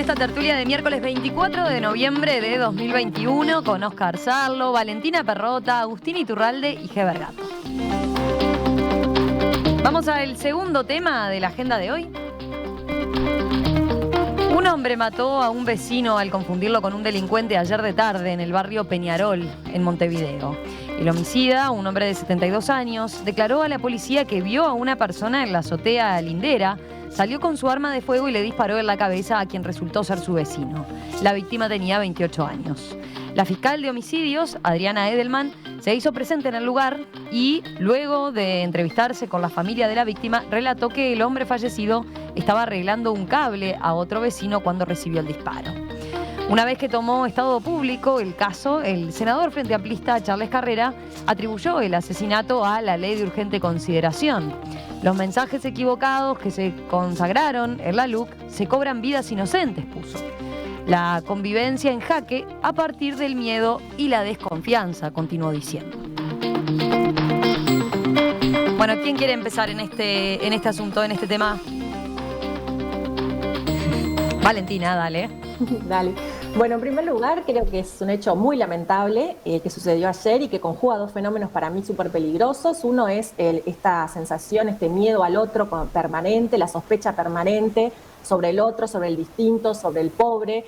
esta tertulia de miércoles 24 de noviembre de 2021 con Oscar Sarlo, Valentina Perrota, Agustín Iturralde y Heber Gato. Vamos al segundo tema de la agenda de hoy. Un hombre mató a un vecino al confundirlo con un delincuente ayer de tarde en el barrio Peñarol, en Montevideo. El homicida, un hombre de 72 años, declaró a la policía que vio a una persona en la azotea lindera, salió con su arma de fuego y le disparó en la cabeza a quien resultó ser su vecino. La víctima tenía 28 años. La fiscal de homicidios, Adriana Edelman, se hizo presente en el lugar y, luego de entrevistarse con la familia de la víctima, relató que el hombre fallecido estaba arreglando un cable a otro vecino cuando recibió el disparo. Una vez que tomó estado público el caso, el senador frente amplista Charles Carrera atribuyó el asesinato a la ley de urgente consideración. Los mensajes equivocados que se consagraron en la LUC se cobran vidas inocentes, puso. La convivencia en jaque a partir del miedo y la desconfianza, continuó diciendo. Bueno, ¿quién quiere empezar en este asunto, en este tema? Valentina, dale. Dale. Bueno, en primer lugar, creo que es un hecho muy lamentable que sucedió ayer y que conjuga dos fenómenos para mí súper peligrosos. Uno es esta sensación, este miedo al otro permanente, la sospecha permanente sobre el otro, sobre el distinto, sobre el pobre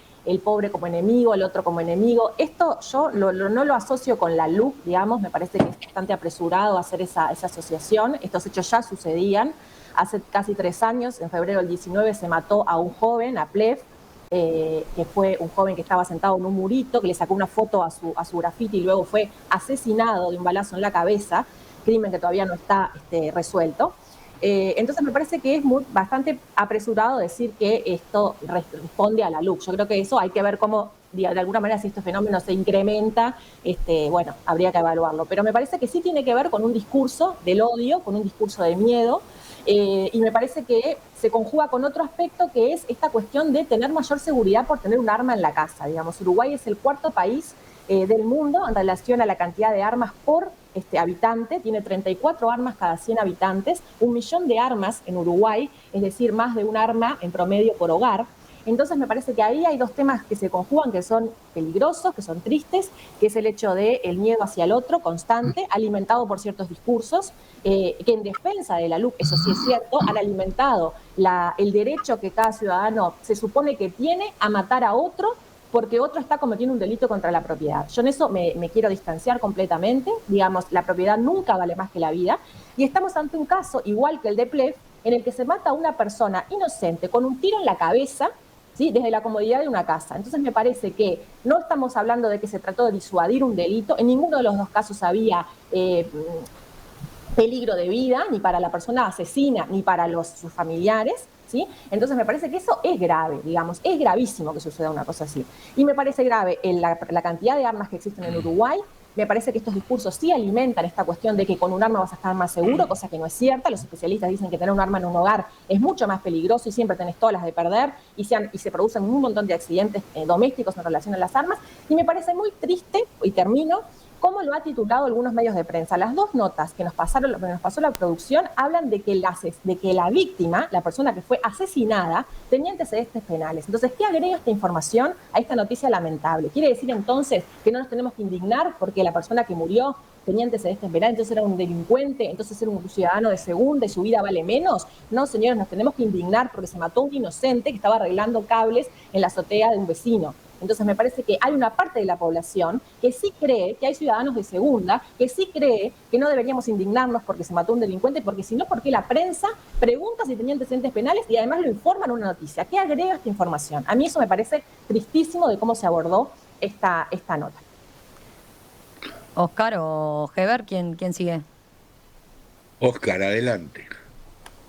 como enemigo, el otro como enemigo. Esto yo no lo asocio con la LUC, digamos, me parece que es bastante apresurado hacer esa asociación. Estos hechos ya sucedían. Hace casi 3 años, en febrero del 19, se mató a un joven, a Plef, que fue un joven que estaba sentado en un murito, que le sacó una foto a su grafiti y luego fue asesinado de un balazo en la cabeza, crimen que todavía no está resuelto. Entonces me parece que es bastante apresurado decir que esto responde a la LUC. Yo creo que eso hay que ver cómo, de alguna manera, si este fenómeno se incrementa, bueno, habría que evaluarlo. Pero me parece que sí tiene que ver con un discurso del odio, con un discurso del miedo, y me parece que se conjuga con otro aspecto que es esta cuestión de tener mayor seguridad por tener un arma en la casa. Digamos, Uruguay es el 4º país del mundo en relación a la cantidad de armas por habitante, tiene 34 armas cada 100 habitantes, 1 millón de armas en Uruguay, es decir, más de un arma en promedio por hogar. Entonces me parece que ahí hay dos temas que se conjugan, que son peligrosos, que son tristes, que es el hecho del miedo hacia el otro constante, alimentado por ciertos discursos, que en defensa de la LUC, eso sí es cierto, han alimentado el derecho que cada ciudadano se supone que tiene a matar a otro, porque otro está cometiendo un delito contra la propiedad. Yo en eso me quiero distanciar completamente. Digamos, la propiedad nunca vale más que la vida. Y estamos ante un caso, igual que el de Plef, en el que se mata a una persona inocente con un tiro en la cabeza, ¿sí?, desde la comodidad de una casa. Entonces me parece que no estamos hablando de que se trató de disuadir un delito. En ninguno de los dos casos había peligro de vida, ni para la persona asesina, ni para sus familiares. ¿Sí? Entonces me parece que eso es grave, digamos, es gravísimo que suceda una cosa así. Y me parece grave la cantidad de armas que existen en Uruguay. Me parece que estos discursos sí alimentan esta cuestión de que con un arma vas a estar más seguro, cosa que no es cierta. Los especialistas dicen que tener un arma en un hogar es mucho más peligroso y siempre tenés todas las de perder y se producen un montón de accidentes domésticos en relación a las armas. Y me parece muy triste, y termino, cómo lo ha titulado algunos medios de prensa. Las dos notas que nos pasó la producción hablan de que la víctima, la persona que fue asesinada, tenía antecedentes penales. Entonces, ¿qué agrega esta información a esta noticia lamentable? ¿Quiere decir entonces que no nos tenemos que indignar porque la persona que murió tenía antecedentes penales, entonces era un delincuente, entonces era un ciudadano de segunda y su vida vale menos? No, señores, nos tenemos que indignar porque se mató a un inocente que estaba arreglando cables en la azotea de un vecino. Entonces me parece que hay una parte de la población que sí cree que hay ciudadanos de segunda, que sí cree que no deberíamos indignarnos porque se mató un delincuente, porque si no, porque la prensa pregunta si tenía antecedentes penales y además lo informa en una noticia. ¿Qué agrega esta información? A mí eso me parece tristísimo de cómo se abordó esta nota. Oscar o Heber, ¿quién sigue? Oscar, adelante.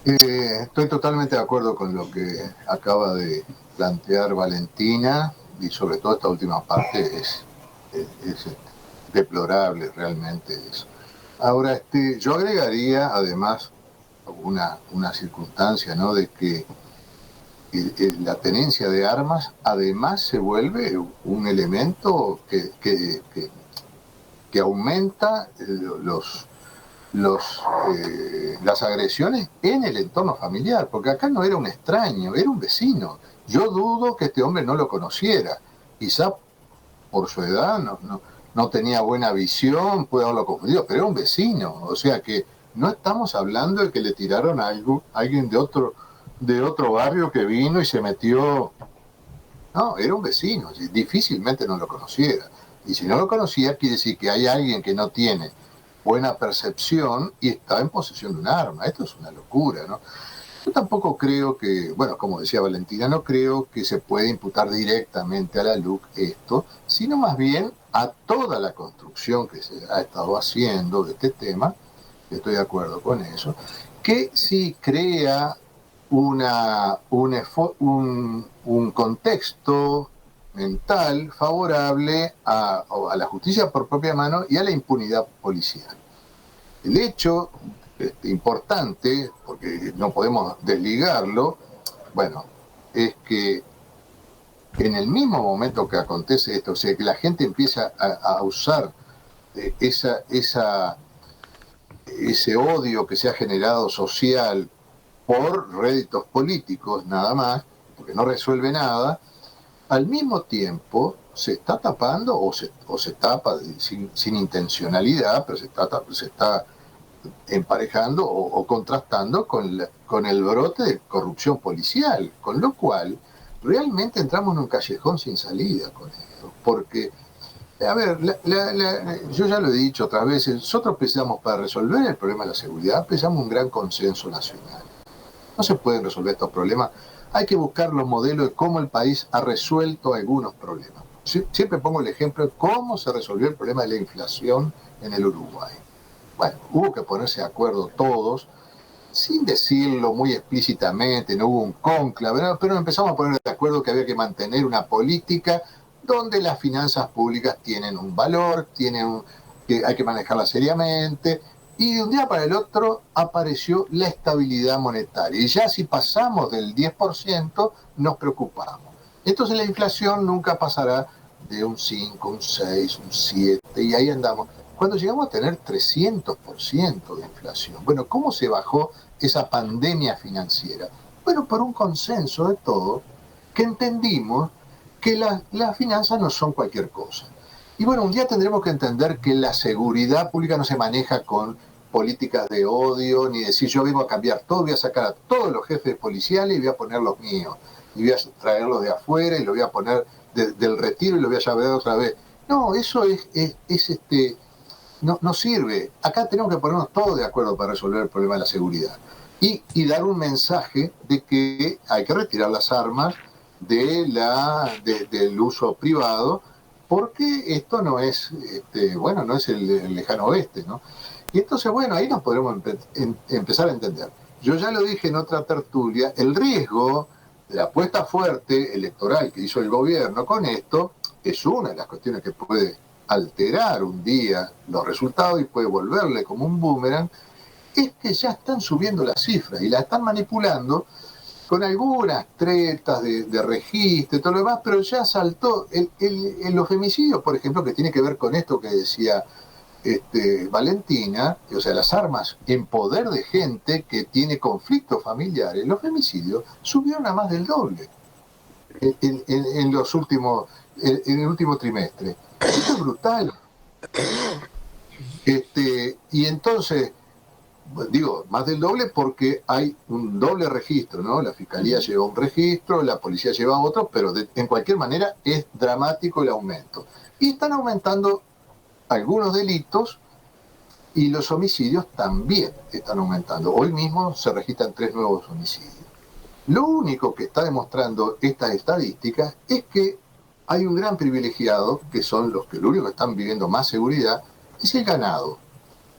Estoy totalmente de acuerdo con lo que acaba de plantear Valentina, y sobre todo esta última parte es deplorable realmente eso. Ahora, yo agregaría además una circunstancia, ¿no?, de que la tenencia de armas además se vuelve un elemento que aumenta las agresiones en el entorno familiar, porque acá no era un extraño, era un vecino. Yo dudo que este hombre no lo conociera, quizá por su edad no tenía buena visión, puede haberlo confundido, pero era un vecino, o sea que no estamos hablando de que le tiraron a alguien de otro barrio que vino y se metió. No, era un vecino, difícilmente no lo conociera. Y si no lo conocía, quiere decir que hay alguien que no tiene buena percepción y está en posesión de un arma. Esto es una locura, ¿no? Yo tampoco creo que, bueno, como decía Valentina, no creo que se pueda imputar directamente a la LUC esto, sino más bien a toda la construcción que se ha estado haciendo de este tema, estoy de acuerdo con eso, que sí crea un contexto mental favorable a la justicia por propia mano y a la impunidad policial. El hecho importante, porque no podemos desligarlo, bueno, es que en el mismo momento que acontece esto, o sea, que la gente empieza a usar ese odio que se ha generado social por réditos políticos nada más, porque no resuelve nada, al mismo tiempo se está tapando o se tapa sin intencionalidad, pero se está emparejando o contrastando con el brote de corrupción policial, con lo cual realmente entramos en un callejón sin salida con esto, porque, a ver, yo ya lo he dicho otras veces, nosotros precisamos para resolver el problema de la seguridad, precisamos un gran consenso nacional. No se pueden resolver estos problemas, hay que buscar los modelos de cómo el país ha resuelto algunos problemas. Siempre pongo el ejemplo de cómo se resolvió el problema de la inflación en el Uruguay. Bueno, hubo que ponerse de acuerdo todos, sin decirlo muy explícitamente, no hubo un cónclave, pero empezamos a poner de acuerdo que había que mantener una política donde las finanzas públicas tienen un valor, que hay que manejarlas seriamente, y de un día para el otro apareció la estabilidad monetaria. Y ya si pasamos del 10%, nos preocupamos. Entonces la inflación nunca pasará de un 5, un 6, un 7, y ahí andamos. Cuando llegamos a tener 300% de inflación, bueno, ¿cómo se bajó esa pandemia financiera? Bueno, por un consenso de todos, que entendimos que las finanzas no son cualquier cosa. Y bueno, un día tendremos que entender que la seguridad pública no se maneja con políticas de odio, ni decir yo vengo a cambiar todo, voy a sacar a todos los jefes policiales y voy a poner los míos, y voy a traerlos de afuera y los voy a poner del retiro y los voy a llevar otra vez. No, eso no sirve. Acá tenemos que ponernos todos de acuerdo para resolver el problema de la seguridad y dar un mensaje de que hay que retirar las armas del uso privado, porque esto no es no es el lejano oeste, ¿no? Y entonces, bueno, ahí nos podremos empezar a entender. Yo ya lo dije en otra tertulia, el riesgo de la apuesta fuerte electoral que hizo el gobierno con esto es una de las cuestiones que puede alterar un día los resultados y puede volverle como un boomerang, es que ya están subiendo las cifras y la están manipulando con algunas tretas de registro y todo lo demás, pero ya saltó los femicidios, por ejemplo, que tiene que ver con esto que decía Valentina, o sea, las armas en poder de gente que tiene conflictos familiares, los femicidios subieron a más del doble en el último trimestre. Esto es brutal. Y entonces, digo, más del doble porque hay un doble registro, ¿no? La Fiscalía lleva un registro, la Policía lleva otro, pero en cualquier manera es dramático el aumento. Y están aumentando algunos delitos y los homicidios también están aumentando. Hoy mismo se registran 3 nuevos homicidios. Lo único que está demostrando estas estadísticas es que hay un gran privilegiado, que son los que lo único que están viviendo más seguridad, es el ganado,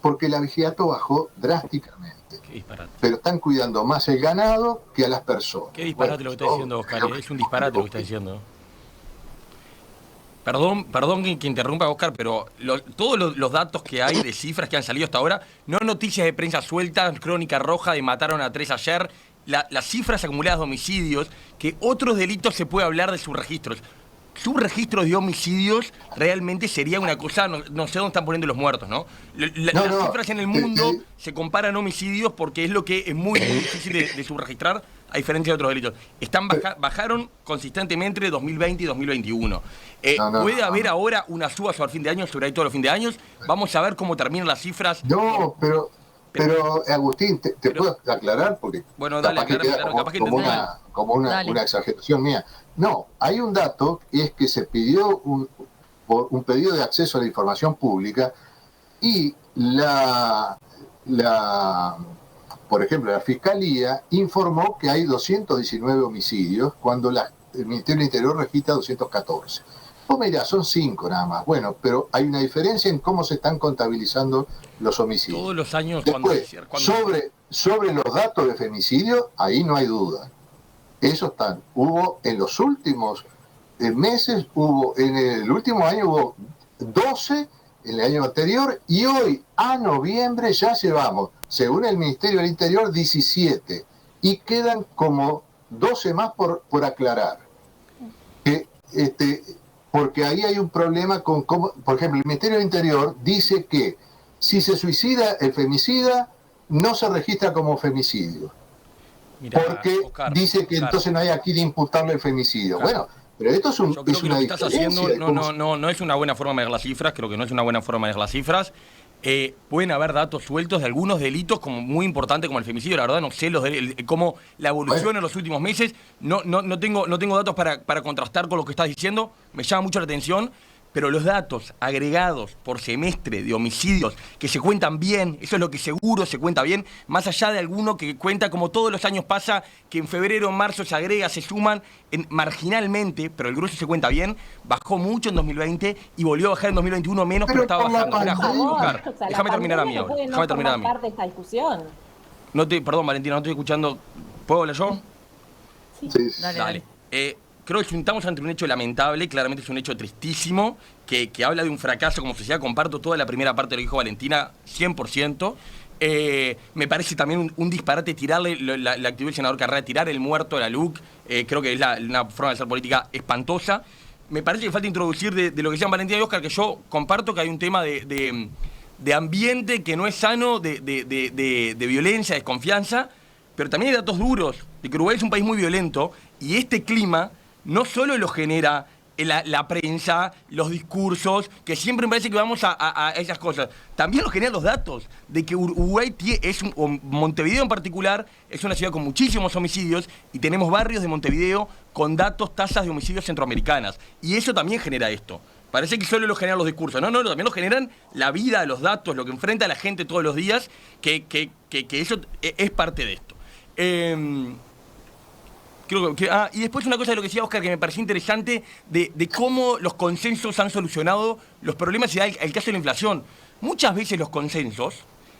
porque el abigeato bajó drásticamente. Qué disparate. Pero están cuidando más el ganado que a las personas. Qué disparate lo que está diciendo Oscar, es un disparate lo que está diciendo. Perdón que interrumpa, Oscar, pero todos los datos que hay de cifras que han salido hasta ahora, no noticias de prensa sueltas, crónica roja de mataron a 3 ayer, las cifras acumuladas de homicidios, que otros delitos se puede hablar de sus registros. subregistros de homicidios realmente sería una cosa, no sé dónde están poniendo los muertos, ¿no? Las cifras en el mundo se comparan homicidios porque es lo que es muy difícil de subregistrar, a diferencia de otros delitos. Bajaron consistentemente entre 2020 y 2021. ¿Puede haber ahora una suba sobre el fin de año, sobre todos los fin de años? Vamos a ver cómo terminan las cifras. No, pero Agustín, te puedo aclarar porque bueno, dale, capaz que como una exageración mía. No, hay un dato, y es que se pidió un pedido de acceso a la información pública y por ejemplo, la Fiscalía informó que hay 219 homicidios cuando el Ministerio del Interior registra 214. Vos me dirás, son 5 nada más. Bueno, pero hay una diferencia en cómo se están contabilizando los homicidios. Todos los años. Después, sobre los datos de femicidio, ahí no hay duda. Eso están. Hubo en los últimos meses, en el último año hubo 12, en el año anterior, y hoy, a noviembre, ya llevamos, según el Ministerio del Interior, 17. Y quedan como 12 más por aclarar. Porque ahí hay un problema con cómo, por ejemplo, el Ministerio del Interior dice que si se suicida el femicida, no se registra como femicidio. Mirá, porque dice que entonces no hay aquí de imputarle el femicidio. Claro. Bueno, pero esto es, Yo creo que lo que estás haciendo no es una buena forma de ver las cifras, creo que no es una buena forma de ver las cifras. Pueden haber datos sueltos de algunos delitos como muy importantes como el femicidio, la verdad no sé cómo la evolución en los últimos meses, no tengo datos para contrastar con lo que estás diciendo, me llama mucho la atención, pero los datos agregados por semestre de homicidios que se cuentan bien, eso es lo que seguro se cuenta bien, más allá de alguno que cuenta como todos los años pasa, que en febrero o marzo se agrega, se suman marginalmente, pero el grueso se cuenta bien, bajó mucho en 2020 y volvió a bajar en 2021 menos, pero estaba bajando. Déjame terminar a mí ahora. Déjame terminar a mí. Perdón, Valentina, no estoy escuchando. ¿Puedo hablar yo? Sí. Dale. Creo que estamos ante un hecho lamentable, claramente es un hecho tristísimo, que habla de un fracaso como sociedad. Comparto toda la primera parte de lo que dijo Valentina, 100%. Me parece también un disparate tirarle la actividad del senador Carrera, tirar el muerto a la LUC. Creo que es una forma de hacer política espantosa. Me parece que falta introducir de lo que decían Valentina y Oscar, que yo comparto que hay un tema de ambiente que no es sano, de violencia, desconfianza, pero también hay datos duros, de que Uruguay es un país muy violento y este clima no solo lo genera la prensa, los discursos, que siempre me parece que vamos a esas cosas. También lo generan los datos de que Uruguay o Montevideo en particular, es una ciudad con muchísimos homicidios y tenemos barrios de Montevideo con tasas de homicidios centroamericanas. Y eso también genera esto. Parece que solo lo generan los discursos. No, también lo generan la vida, los datos, lo que enfrenta a la gente todos los días, que eso es parte de esto. Y después una cosa de lo que decía Oscar que me pareció interesante, de cómo los consensos han solucionado los problemas, y el caso de la inflación. Muchas veces los consensos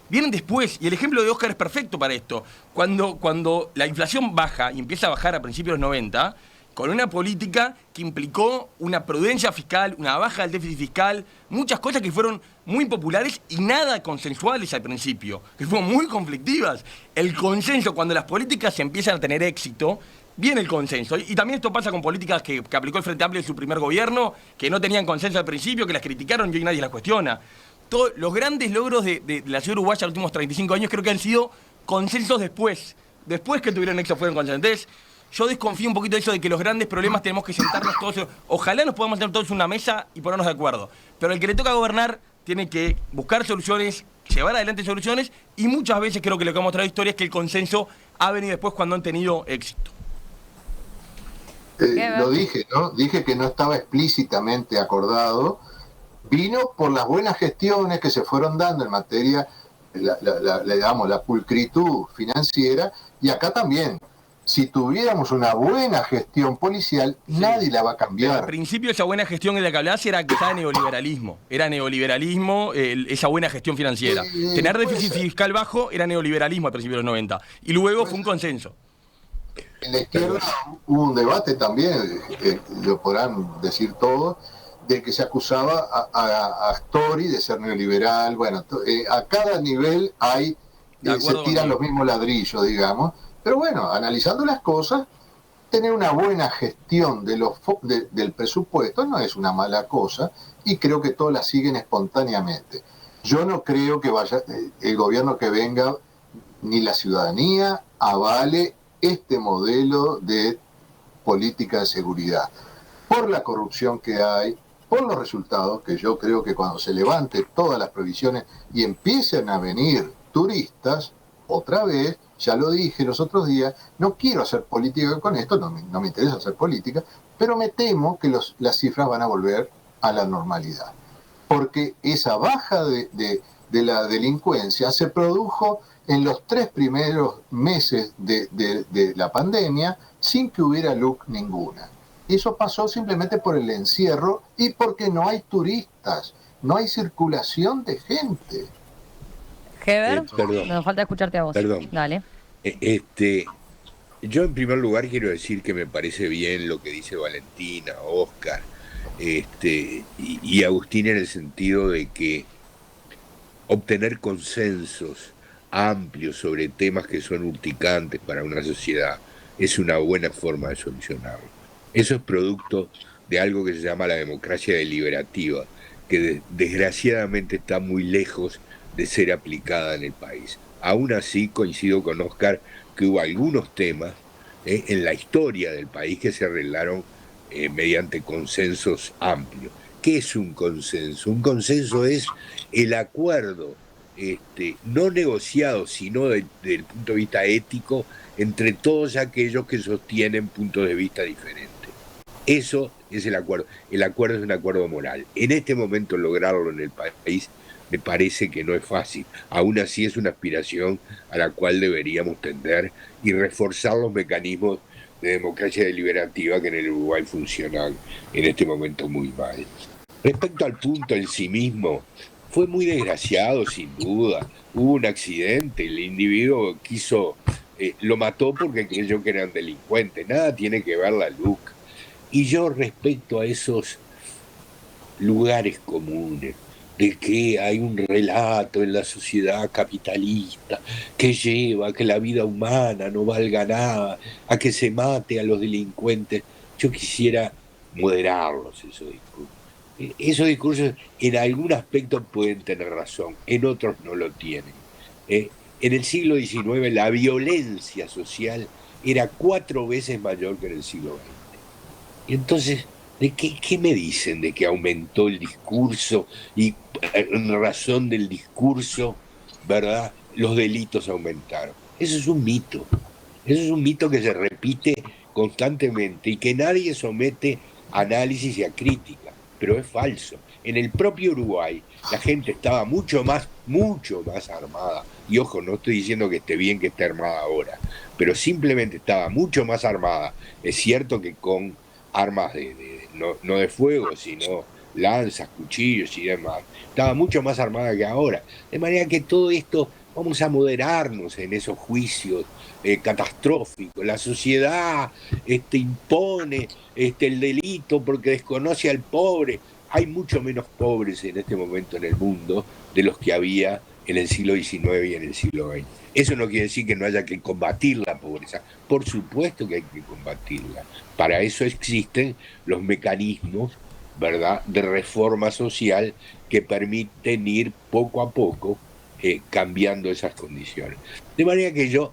vienen después, y el ejemplo de Oscar es perfecto para esto. Cuando la inflación baja y empieza a bajar a principios de los 90, con una política que implicó una prudencia fiscal, una baja del déficit fiscal, muchas cosas que fueron muy impopulares y nada consensuales al principio, que fueron muy conflictivas. El consenso, cuando las políticas empiezan a tener éxito, viene el consenso. Y también esto pasa con políticas que aplicó el Frente Amplio en su primer gobierno, que no tenían consenso al principio, que las criticaron y hoy nadie las cuestiona. Los grandes logros de la ciudad uruguaya en los últimos 35 años creo que han sido consensos después que tuvieron éxito fueron consensos. Entonces, yo desconfío un poquito de eso de que los grandes problemas tenemos que sentarnos todos. Ojalá nos podamos sentar todos en una mesa y ponernos de acuerdo. Pero el que le toca gobernar tiene que buscar soluciones, llevar adelante soluciones, y muchas veces creo que lo que hemos traído historia es que el consenso ha venido después cuando han tenido éxito. Lo dije, ¿no? Dije que no estaba explícitamente acordado. Vino por las buenas gestiones que se fueron dando en materia, la pulcritud financiera, y acá también. Si tuviéramos una buena gestión policial, nadie la va a cambiar. Pero al principio esa buena gestión de la que hablabas era quizá neoliberalismo. Era neoliberalismo, esa buena gestión financiera. Tener déficit fiscal bajo era neoliberalismo al principio de los 90. Y luego fue un consenso. En la izquierda hubo un debate también, lo podrán decir todos, de que se acusaba a Astori de ser neoliberal. Bueno, a cada nivel se tiran los mismos ladrillos, digamos. Pero bueno, analizando las cosas, tener una buena gestión del presupuesto no es una mala cosa, y creo que todos la siguen espontáneamente. Yo no creo que vaya el gobierno que venga ni la ciudadanía avale este modelo de política de seguridad, por la corrupción que hay, por los resultados, que yo creo que cuando se levante todas las provisiones y empiecen a venir turistas, otra vez, ya lo dije los otros días, no quiero hacer política con esto, no me interesa hacer política, pero me temo que las cifras van a volver a la normalidad. Porque esa baja de la delincuencia se produjo en los 3 primeros meses de la pandemia sin que hubiera LUC ninguna. Y eso pasó simplemente por el encierro y porque no hay turistas, no hay circulación de gente. Heber, Perdón. nos falta escucharte a vos. Perdón. Dale. Yo en primer lugar quiero decir que me parece bien lo que dice Valentina, Oscar, y Agustín, en el sentido de que obtener consensos amplios sobre temas que son urticantes para una sociedad es una buena forma de solucionarlo. Eso es producto de algo que se llama la democracia deliberativa, que desgraciadamente está muy lejos de ser aplicada en el país. Aún así, coincido con Oscar que hubo algunos temas en la historia del país que se arreglaron mediante consensos amplios. ¿Qué es un consenso? Un consenso es el acuerdo no negociado, sino desde el punto de vista ético, entre todos aquellos que sostienen puntos de vista diferentes. Eso es el acuerdo. El acuerdo es un acuerdo moral. En este momento lograrlo en el país me parece que no es fácil. Aún así es una aspiración a la cual deberíamos tender y reforzar los mecanismos de democracia deliberativa que en el Uruguay funcionan en este momento muy mal. Respecto al punto en sí mismo, fue muy desgraciado, sin duda. Hubo un accidente, el individuo lo mató porque creyó que eran delincuentes. Nada tiene que ver la LUC. Y yo, respecto a esos lugares comunes, de que hay un relato en la sociedad capitalista que lleva a que la vida humana no valga nada, a que se mate a los delincuentes, yo quisiera moderarlos esos discursos. Esos discursos en algún aspecto pueden tener razón, en otros no lo tienen. En el siglo XIX la violencia social era 4 veces mayor que en el siglo XX. Y entonces, ¿de qué me dicen? De que aumentó el discurso y en razón del discurso, ¿verdad?, los delitos aumentaron. Eso es un mito. Eso es un mito que se repite constantemente y que nadie somete a análisis y a crítica, pero es falso. En el propio Uruguay la gente estaba mucho más armada. Y ojo, no estoy diciendo que esté bien que esté armada ahora, pero simplemente estaba mucho más armada. Es cierto que con armas no de fuego, sino lanzas, cuchillos y demás. Estaba mucho más armada que ahora. De manera que todo esto, vamos a moderarnos en esos juicios catastróficos. La sociedad impone el delito porque desconoce al pobre. Hay mucho menos pobres en este momento en el mundo de los que había en el siglo XIX y en el siglo XX. Eso no quiere decir que no haya que combatir la pobreza. Por supuesto que hay que combatirla. Para eso existen los mecanismos, ¿verdad?, de reforma social que permiten ir poco a poco cambiando esas condiciones. De manera que yo,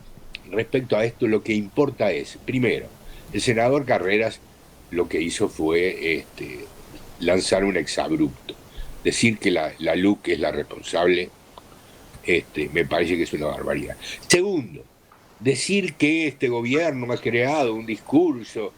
respecto a esto, lo que importa es, primero, el senador Carreras lo que hizo fue lanzar un exabrupto. Decir que la LUC es la responsable, me parece que es una barbaridad. Segundo, decir que este gobierno ha creado un discurso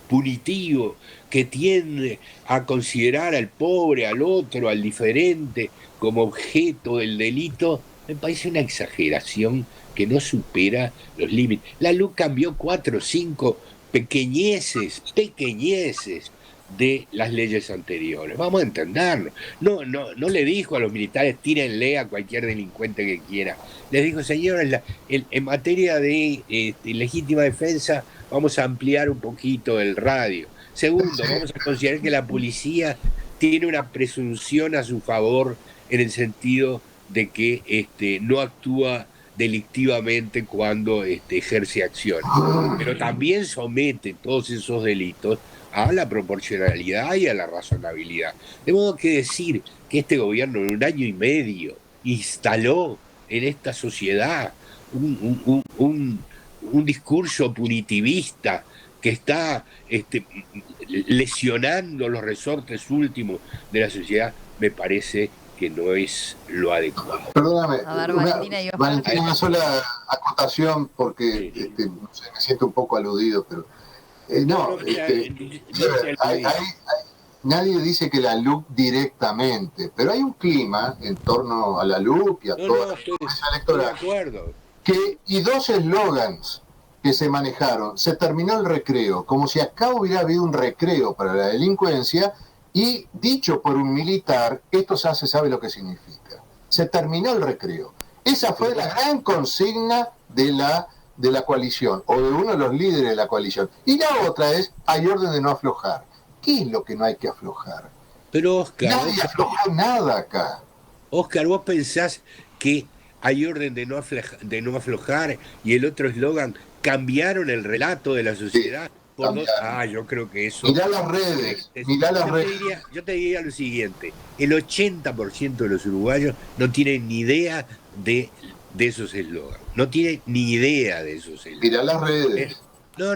punitivo que tiende a considerar al pobre, al otro, al diferente como objeto del delito, me parece una exageración que no supera los límites. La LUC cambió 4 o 5 pequeñeces de las leyes anteriores. Vamos a entendernos. No le dijo a los militares tírenle a cualquier delincuente que quiera. Les dijo, señores, en materia de legítima defensa vamos a ampliar un poquito el radio. Segundo, vamos a considerar que la policía tiene una presunción a su favor en el sentido de que no actúa delictivamente cuando ejerce acción. Pero también somete todos esos delitos a la proporcionalidad y a la razonabilidad. De modo que decir que este gobierno en 1 año y medio instaló en esta sociedad un discurso punitivista que está lesionando los resortes últimos de la sociedad, me parece que no es lo adecuado. Perdóname, A ver, Valentina y Oscar. Valentina, una sola acotación, porque no sé, me siento un poco aludido, pero nadie dice que la LUC directamente, pero hay un clima en torno a la LUC y a toda la promesa electoral. Estoy de acuerdo. Y dos eslogans que se manejaron: se terminó el recreo, como si acá hubiera habido un recreo para la delincuencia, y dicho por un militar, esto ya se sabe lo que significa. Se terminó el recreo. Esa fue la gran consigna de la coalición, o de uno de los líderes de la coalición. Y la otra es: hay orden de no aflojar. ¿Qué es lo que no hay que aflojar? Pero Oscar, Nadie aflojó nada acá. Oscar, ¿vos pensás que hay orden de no aflojar y el otro eslogan cambiaron el relato de la sociedad? Sí, yo creo que eso... Mirá las redes, Yo te diría lo siguiente: el 80% de los uruguayos no tienen ni idea de esos eslogans. No tienen ni idea de esos eslogans. Mirá las redes. No.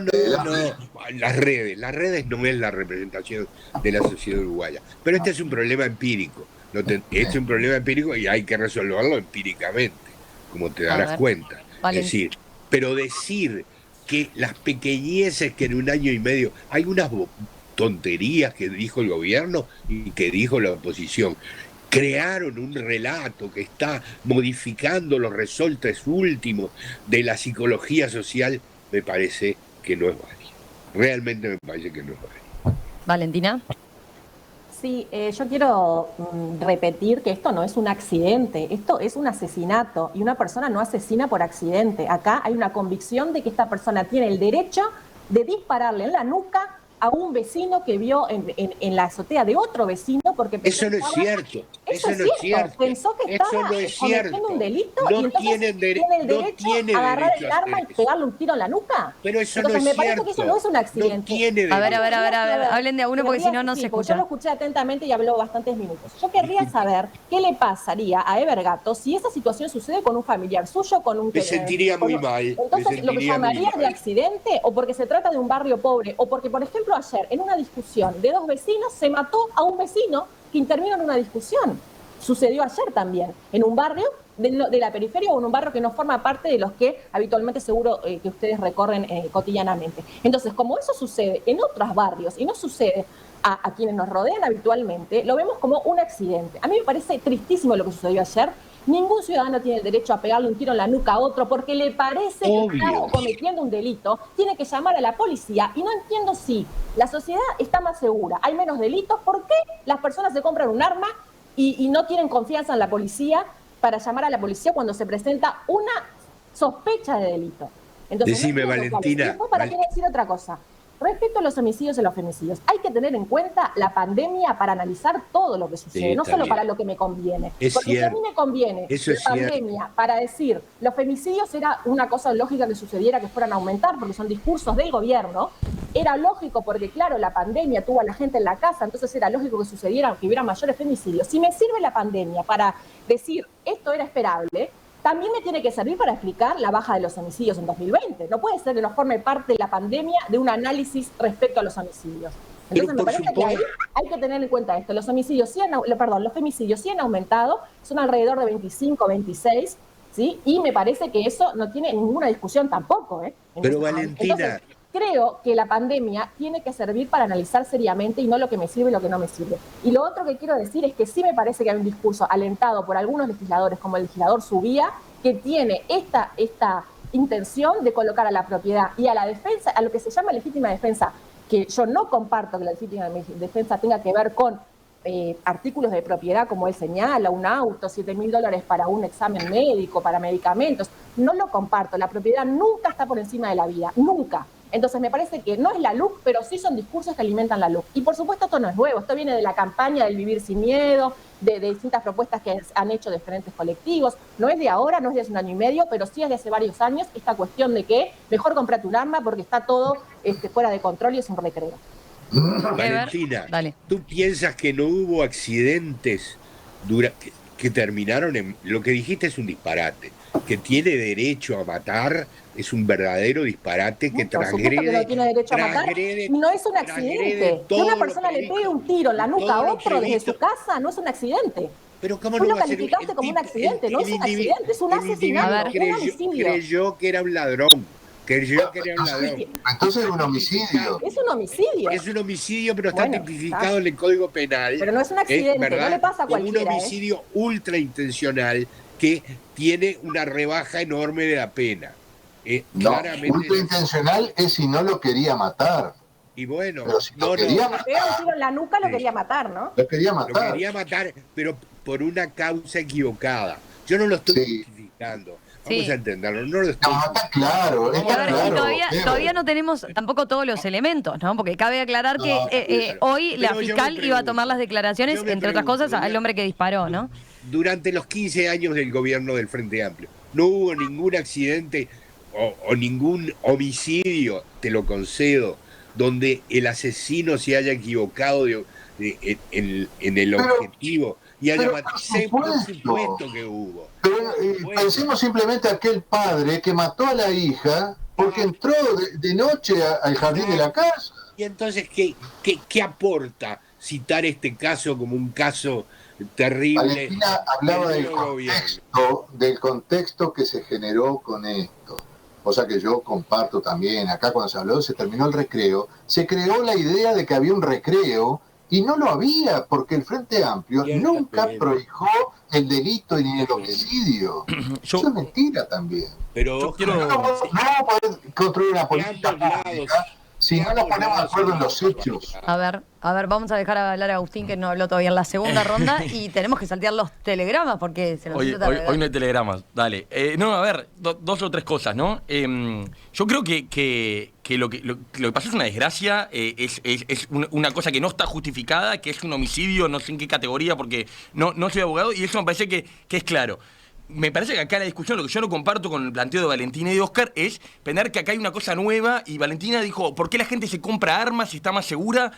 Las redes no es la representación de la sociedad uruguaya. Pero este es un problema empírico. Este es un problema empírico y hay que resolverlo empíricamente, como te darás cuenta. Vale. Es decir, pero decir que las pequeñeces que en 1 año y medio, hay unas tonterías que dijo el gobierno y que dijo la oposición, crearon un relato que está modificando los resortes últimos de la psicología social, me parece que no es válido. Realmente me parece que no es válido. Valentina. Sí, yo quiero repetir que esto no es un accidente, esto es un asesinato y una persona no asesina por accidente. Acá hay una convicción de que esta persona tiene el derecho de dispararle en la nuca a un vecino que vio en la azotea de otro vecino porque eso no es cierto. Eso no es cierto. Pensó que estaba cometiendo un delito y entonces tiene el derecho a agarrar el arma y pegarle un tiro en la nuca. Pero eso entonces no es me parece cierto. que eso no es un accidente. A ver, hablen de a uno porque si no, no se escucha. Yo lo escuché atentamente y habló bastantes minutos. Yo querría saber qué le pasaría a Evergato si esa situación sucede con un familiar suyo, con un... Me sentiría muy mal. Entonces, ¿lo que llamaría de accidente o porque se trata de un barrio pobre o porque, por ejemplo, ayer en una discusión de dos vecinos se mató a un vecino que intervino en una discusión? Sucedió ayer también, en un barrio de la periferia o en un barrio que no forma parte de los que habitualmente seguro que ustedes recorren cotidianamente. Entonces, como eso sucede en otros barrios y no sucede a quienes nos rodean habitualmente, lo vemos como un accidente. A mí me parece tristísimo lo que sucedió ayer. Ningún ciudadano tiene el derecho a pegarle un tiro en la nuca a otro porque le parece que está cometiendo un delito. Tiene que llamar a la policía y no entiendo si la sociedad está más segura, hay menos delitos. ¿Por qué las personas se compran un arma y no tienen confianza en la policía para llamar a la policía cuando se presenta una sospecha de delito? Entonces, decime, Valentina. Después, quiero decir otra cosa. Respecto a los homicidios y los femicidios, hay que tener en cuenta la pandemia para analizar todo lo que sucede, no solo para lo que me conviene. Porque si a mí me conviene la pandemia para decir los femicidios era una cosa lógica que sucediera, que fueran a aumentar, porque son discursos del gobierno, era lógico porque, claro, la pandemia tuvo a la gente en la casa, entonces era lógico que sucediera, que hubiera mayores femicidios. Si me sirve la pandemia para decir esto era esperable, también me tiene que servir para explicar la baja de los homicidios en 2020. No puede ser que no forme parte de la pandemia de un análisis respecto a los homicidios. Entonces me parece que ahí hay que tener en cuenta esto. Los femicidios sí han aumentado, son alrededor de 25, 26, ¿sí? Y me parece que eso no tiene ninguna discusión tampoco, ¿eh? Pero Valentina... Entonces, creo que la pandemia tiene que servir para analizar seriamente y no lo que me sirve y lo que no me sirve. Y lo otro que quiero decir es que sí me parece que hay un discurso alentado por algunos legisladores, como el legislador Subía, que tiene esta intención de colocar a la propiedad y a la defensa, a lo que se llama legítima defensa, que yo no comparto que la legítima defensa tenga que ver con artículos de propiedad, como él señala, un auto, $7.000 para un examen médico, para medicamentos. No lo comparto. La propiedad nunca está por encima de la vida, nunca. Entonces me parece que no es la LUC, pero sí son discursos que alimentan la LUC. Y por supuesto esto no es nuevo, esto viene de la campaña del vivir sin miedo, de distintas propuestas que han hecho diferentes colectivos. No es de ahora, no es de hace un año y medio, pero sí es de hace varios años esta cuestión de que mejor comprate un arma porque está todo fuera de control y es un recreo. Valentina, Dale. ¿tú piensas que no hubo accidentes que terminaron en... Lo que dijiste es un disparate. Que tiene derecho a matar es un verdadero disparate que Por supuesto que no tiene derecho a matar y no es un accidente. Que una persona le pegue un tiro en la nuca a otro desde su casa no es un accidente. Pero ¿cómo Vos no lo va a ser calificaste como un accidente, no es un accidente, es un el individuo asesinato, es un homicidio. creyó que era un ladrón. Creyó que era un ladrón. Entonces es un homicidio. Es un homicidio. Es un homicidio, pero está Bueno, tipificado en el Código Penal. Pero no es un accidente, ¿verdad? no le pasa a Como cualquiera. un homicidio ultra intencional que tiene una rebaja enorme de la pena. No, Claramente. ultra intencional es si no lo quería matar. Y bueno, Pero si lo quería Le pegó matar, un tiro en la nuca, lo quería matar, ¿no? lo quería lo matar. quería matar, pero por una causa equivocada. Yo no lo estoy Sí. justificando. Sí. Vamos a entenderlo. No lo estoy No, está claro, Y a está ver, y claro. todavía no tenemos tampoco todos los elementos, ¿no? Porque cabe aclarar que claro. hoy la Pero yo fiscal me iba a pregunto, tomar las declaraciones, yo me entre otras pregunto, cosas, al hombre que disparó, ¿no? Durante los 15 años del gobierno del Frente Amplio, no hubo ningún accidente o ningún homicidio, te lo concedo, donde el asesino se haya equivocado en el objetivo y haya pero matado. por Por supuesto. supuesto que hubo. Pero Bueno. pensemos simplemente a aquel padre que mató a la hija porque entró de noche al jardín de la casa. Y entonces, ¿qué aporta citar este caso como un caso terrible? Valentina hablaba del contexto que se generó con esto. Cosa que yo comparto también. Acá cuando se habló, se terminó el recreo, se creó la idea de que había un recreo y no lo había, porque el Frente Amplio nunca prohijó el delito ni el homicidio. Eso es mentira también. Pero Yo quiero- No vamos a poder construir una política pública si no nos ponemos de acuerdo en los hechos. A ver, vamos a dejar hablar a Agustín, que no habló todavía en la segunda ronda, y tenemos que saltear los telegramas porque se nos Hoy, hizo tarde. hoy no hay telegramas, dale. No, a ver, dos o tres cosas, ¿no? Yo creo que lo que pasó es una desgracia, es una cosa que no está justificada, que es un homicidio, no sé en qué categoría, porque no soy abogado, y eso me parece que es claro. Me parece que acá la discusión, lo que yo no comparto con el planteo de Valentina y de Oscar, es pensar que acá hay una cosa nueva, y Valentina dijo, ¿por qué la gente se compra armas y está más segura?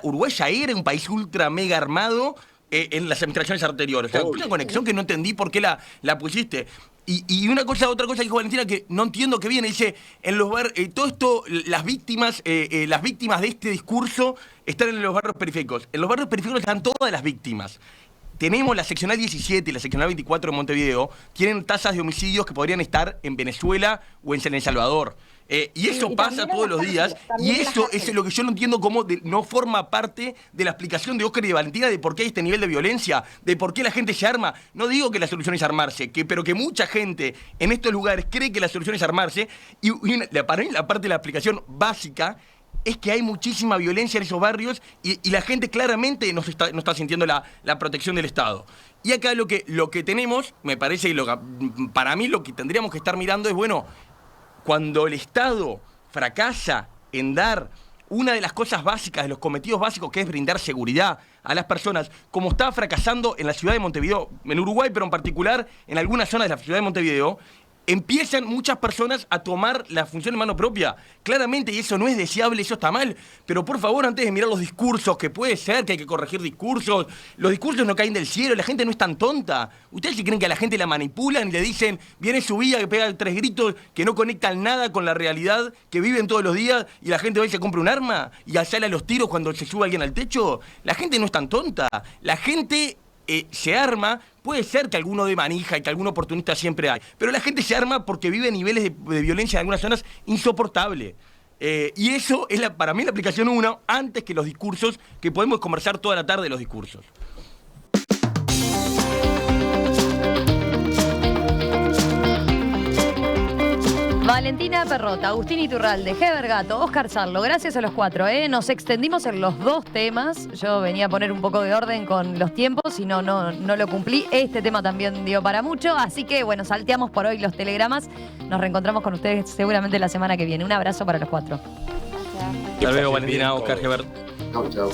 Uruguay ya era un país ultra mega armado en las administraciones anteriores. O sea, una conexión que no entendí por qué la pusiste. Y otra cosa dijo Valentina que no entiendo que viene. Dice, en los todo esto, las víctimas de este discurso están en los barrios periféricos. En los barrios periféricos están todas las víctimas. Tenemos la seccional 17 y la seccional 24 de Montevideo, tienen tasas de homicidios que podrían estar en Venezuela o en El Salvador. Y eso y pasa también todos en los las días, cárceles, y también en las eso es cárceles. lo que yo no entiendo cómo no forma parte de la explicación de Oscar y de Valentina de por qué hay este nivel de violencia, de por qué la gente se arma. No digo que la solución es armarse, pero que mucha gente en estos lugares cree que la solución es armarse, para mí la parte de la explicación básica es que hay muchísima violencia en esos barrios y la gente claramente no está sintiendo la protección del Estado. Y acá lo que tenemos, me parece, para mí lo que tendríamos que estar mirando es, bueno, cuando el Estado fracasa en dar una de las cosas básicas, de los cometidos básicos, que es brindar seguridad a las personas, como está fracasando en la ciudad de Montevideo, en Uruguay, pero en particular en algunas zonas de la ciudad de Montevideo, empiezan muchas personas a tomar la función en mano propia. Claramente, y eso no es deseable, eso está mal. Pero por favor, antes de mirar los discursos, que puede ser que hay que corregir discursos, los discursos no caen del cielo, la gente no es tan tonta. ¿Ustedes si creen que a la gente la manipulan y le dicen, viene su vida, que pega 3 gritos, que no conectan nada con la realidad, que viven todos los días, y la gente va y se compra un arma y sale a los tiros cuando se sube alguien al techo? La gente no es tan tonta. La gente se arma, puede ser que alguno de manija y que algún oportunista siempre hay, pero la gente se arma porque vive niveles de violencia en algunas zonas insoportables. Y eso es para mí la aplicación 1, antes que los discursos, que podemos conversar toda la tarde de los discursos. Valentina Perrota, Agustín Iturralde, Heber Gato, Oscar Sarlo, gracias a los 4. Nos extendimos en los 2 temas. Yo venía a poner un poco de orden con los tiempos y no lo cumplí. Este tema también dio para mucho. Así que, bueno, salteamos por hoy los telegramas. Nos reencontramos con ustedes seguramente la semana que viene. Un abrazo para los 4. Hasta luego, Valentina, Oscar, Heber. Chau, chau.